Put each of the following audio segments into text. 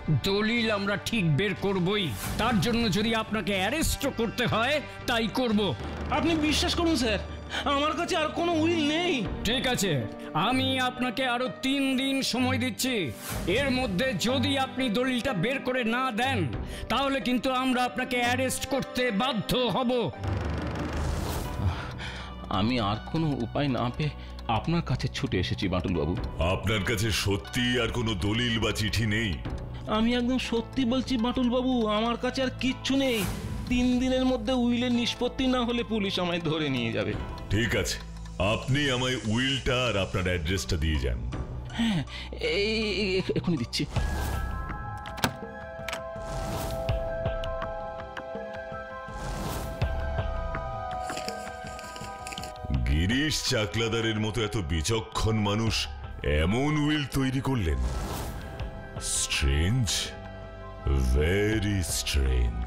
দলিল আমরা ঠিক বের করবই, তার জন্য যদি আপনাকে অ্যারেস্ট করতে হয় তাই করব। আপনি বিশ্বাস করুন স্যার, আমার কাছে আর কোনো উইল নেই। ঠিক আছে, আমি আপনাকে আরো 3 দিন সময় দিচ্ছি। এর মধ্যে যদি আপনি দলিলটা বের করে না দেন তাহলে কিন্তু আমরা আপনাকে অ্যারেস্ট করতে বাধ্য হব। আমি আর কোনো উপায় না পেয়ে আপনার কাছে ছুটে এসেছি বাটুল বাবু। আপনার কাছে সত্যি আর কোনো দলিল বা চিঠি নেই? আমি একদম সত্যি বলছি বাটুল বাবু, আমার কাছে আর কিচ্ছু নেই। 3 দিনের মধ্যে উইলের নিষ্পত্তি না হলে পুলিশ আমায় ধরে নিয়ে যাবে। ঠিক আছে, আপনি আমায় উইলটা আর আপনার অ্যাড্রেসটা দিয়ে যান। হ্যাঁ, এখনই দিচ্ছি। গিরিশ চাকলাদারের মতো এত বিচক্ষণ মানুষ এমন উইল তৈরি করলেন? Strange, very strange.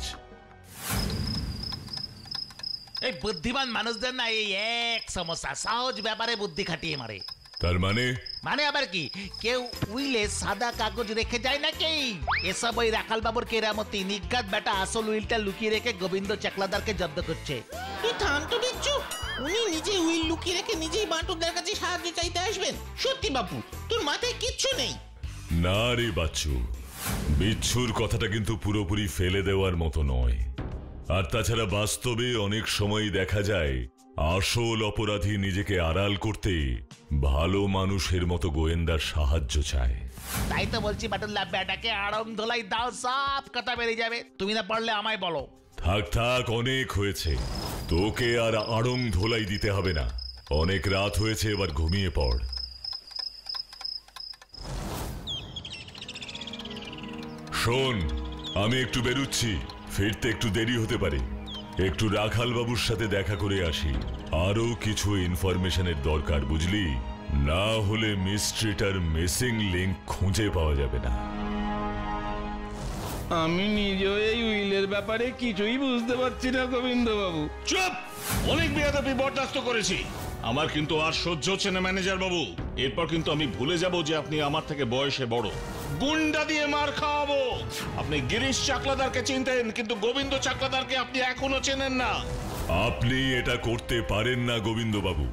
এই বুদ্ধিমান মানুষদের না এই এক সমস্যা, সহজ ব্যাপারে বুদ্ধি খাটিয়ে মারে। তার মানে? মানে আবার কি, কেউ উইলে সাদা কাগজ রেখে যায় নাকি? এসব ওই রাখাল বাবুর কেরামতি। নিজ্ঞাত বেটা আসল উইলটা লুকিয়ে রেখে গোবিন্দ চাকলাদারকে জব্দ করছে। তুই থাম তো বিচ্ছু, উনি নিজে উইল লুকিয়ে রেখে নিজেই বাটুলদার কাছে সাহায্য চাইতে আসবেন? সত্যি বাপু, তোর মাথায় কিচ্ছু নেই। না রে বাচ্চু, বিচ্ছুর কথাটা কিন্তু পুরোপুরি ফেলে দেওয়ার মতো নয়। আর তাছাড়া বাস্তবে অনেক সময় দেখা যায় আসল অপরাধী নিজেকে আড়াল করতে ভালো মানুষের মতো গোয়েন্দার সাহায্য চায়। তাই তো বলছি বাটুল্লা, বেটাকে আড়ং ধোলাই দাও, সব কথা বেরিয়ে যাবে। তুমি না পারলে আমায় বলো। থাক থাক, অনেক হয়েছে। তোকে আর আড়ং ধোলাই দিতে হবে না। অনেক রাত হয়েছে, এবার ঘুমিয়ে পড়। শোন, আমি একটু বেরুচ্ছি, ফিরতে একটু দেরি হতে পারে। একটু রাখাল বাবুর সাথে দেখা করে আসি। আরো কিছু ইনফরমেশনের দরকার, বুঝলি? না হলে মিস্ট্রিটার মিসিং লিংক খুঁজে পাওয়া যাবে না। আমি নিজেও এই উইলের ব্যাপারে কিছুই বুঝতে পারছি না গোবিন্দ বাবু। চুপ! অনেক বেয়াদবি বরদাস্ত করেছি। আমার কিন্তু আর সহ্য হচ্ছে না ম্যানেজার বাবু। এরপর কিন্তু আমি ভুলে যাব যে আপনি আমার থেকে বয়সে বড়। গুন্ডা দিয়ে মার খাওয়াবো। আপনি গিরিশ চাকলাদারকে চিনতেন, কিন্তু গোবিন্দ চাকলাদারকে আপনি এখনো চেনেন না। আপনি এটা করতে পারেন না গোবিন্দ বাবু।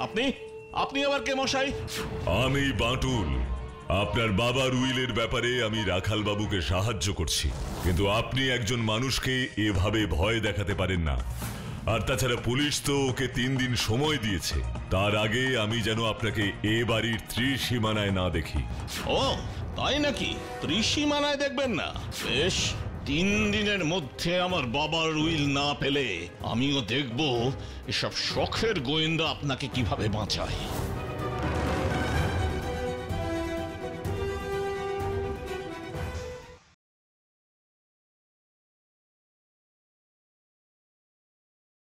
আপনি আপনি আবার কে মশাই? আমি বাটুল। আপনার বাবার উইলের ব্যাপারে আমি রাখাল বাবুকে সাহায্য করছি, কিন্তু আপনি একজন মানুষকে এভাবে ভয় দেখাতে পারেন না। আর তাছাড়া পুলিশ তো ওকে 3 দিন সময় দিয়েছে। তার আগে আমি যেন আপনাকে এ বাড়ির ত্রিসীমানায় না দেখি। ও তাই নাকি? ত্রিসীমানায় দেখবেন না? বেশ, 3 দিনের মধ্যে আমার বাবার উইল না পেলে আমিও দেখব এসব শখের গোয়েন্দা আপনাকে কিভাবে বাঁচায়।